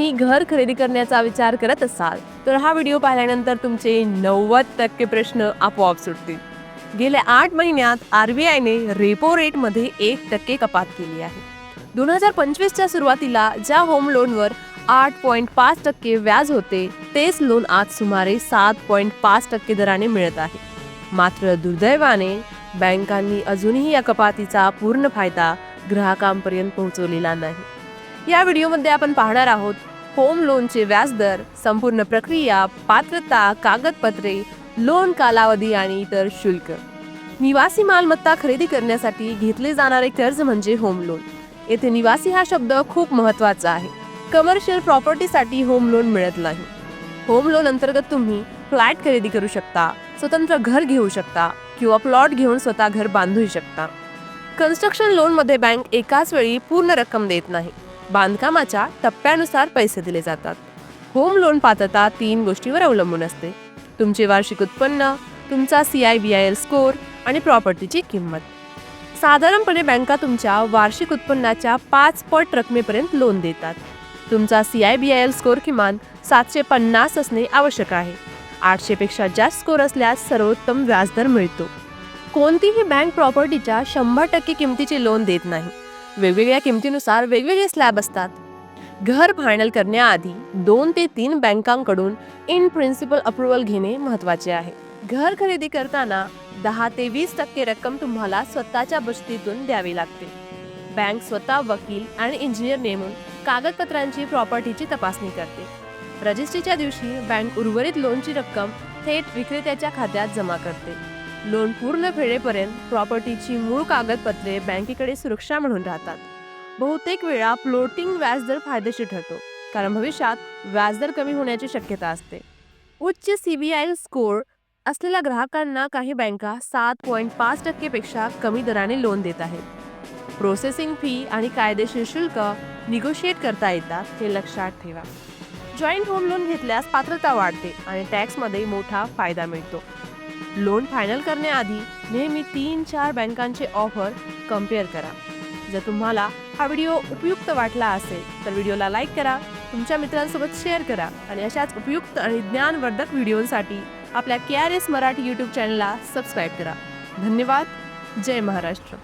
तुम्ही घर खरेदी करण्याचा विचार करत असाल तर हा व्हिडिओ पाहिल्यानंतर तुमचे 90% प्रश्न आपोआप सुटतील. गेल्या 8 महिन्यात RBIने रेपो रेटमध्ये 1% कपात केली आहे. 2025च्या सुरुवातीला ज्या होम लोनवर 8.5% व्याज होते तेच लोन आज सुमारे 7.5% दराने मिळत आहे. मात्र दुर्दैवाने बँकांनी अजूनही या कपातीचा पूर्ण फायदा ग्राहकांपर्यंत पोहोचवलेला नाही. या व्हिडिओमध्ये आपण पाहणार आहोत होम लोनचे व्याजदर, संपूर्ण प्रक्रिया, पात्रता, कागदपत्रे, लोन कालावधी आणि इतर शुल्क. निवासी मालमत्ता खरेदी करण्यासाठी घेतले जाणारे कर्ज म्हणजे होम लोन. येथे निवासी हा शब्द खूप महत्त्वाचा आहे. कमर्शियल प्रॉपर्टीसाठी होम लोन मिळत नाही. होम लोन अंतर्गत तुम्ही फ्लॅट खरेदी करू शकता, स्वतंत्र घर घेऊ शकता किंवा प्लॉट घेऊन स्वतः घर बांधू शकता. कन्स्ट्रक्शन लोनमध्ये बँक एकाच वेळी पूर्ण रक्कम देत नाही. बांधकामाच्या टप्प्यानुसार पैसे दिले जातात. होम लोन पात्रता 3 गोष्टींवर अवलंबून असते: तुमचे वार्षिक उत्पन्न, तुमचा CIBIL स्कोर आणि प्रॉपर्टीची किंमत. साधारणपणे बँका तुमच्या वार्षिक उत्पन्नाच्या 5 पट रकमेपर्यंत लोन देतात. तुमचा CIBIL स्कोर किमान 750 असणे आवश्यक आहे. 800 पेक्षा जास्त स्कोर असल्यास सर्वोत्तम व्याजदर मिळतो. कोणतीही बँक प्रॉपर्टीच्या 100% किमतीचे लोन देत नाही. वेगवेगळ्या किमतीनुसार वेगवेगळे स्लॅब असतात. घर फायनल करण्याआधी 2 ते 3 बँकांकडून इन प्रिन्सिपल अप्रुव्हल घेणे महत्त्वाचे आहे. घर खरेदी करताना 10 ते 20% रक्कम तुम्हाला स्वतःच्या बचतीतून द्यावी लागते. बँक स्वतः वकील आणि इंजिनियर नेमून कागदपत्रांची प्रॉपर्टीची तपासणी करते. रजिस्ट्रीच्या दिवशी बँक उर्वरित लोनची रक्कम थेट विक्रेत्याच्या खात्यात जमा करते. लोन पूर्ण फेडेपर्यंत प्रॉपर्टीची मूळ कागदपत्रे बँकेकडे सुरक्षा म्हणून राहतात. बहुतेक वेळा फ्लोटिंग व्याजदर फायदेशीर ठरतो, कारण भविष्यात व्याजदर कमी होण्याची शक्यता असते. उच्च CIBIL स्कोर असलेल्या ग्राहकांना काही बँका 7.5% पेक्षा कमी दराने लोन देत आहेत. प्रोसेसिंग फी आणि कायदेशीर शुल्क निगोशिएट करता येतात, हे लक्षात ठेवा. जॉईंट होम लोन घेतल्यास पात्रता वाढते आणि टॅक्समध्ये मोठा फायदा मिळतो. लोन फायनल करण्याआधी नेहमी 3-4 बँकांचे ऑफर कम्पेअर करा. जर तुम्हाला हा व्हिडिओ उपयुक्त वाटला असेल तर व्हिडिओला लाईक करा, तुमच्या मित्रांसोबत शेअर करा आणि अशाच उपयुक्त आणि ज्ञानवर्धक व्हिडिओसाठी आपल्या KRS मराठी YouTube चॅनलला सबस्क्राईब करा. धन्यवाद. जय महाराष्ट्र.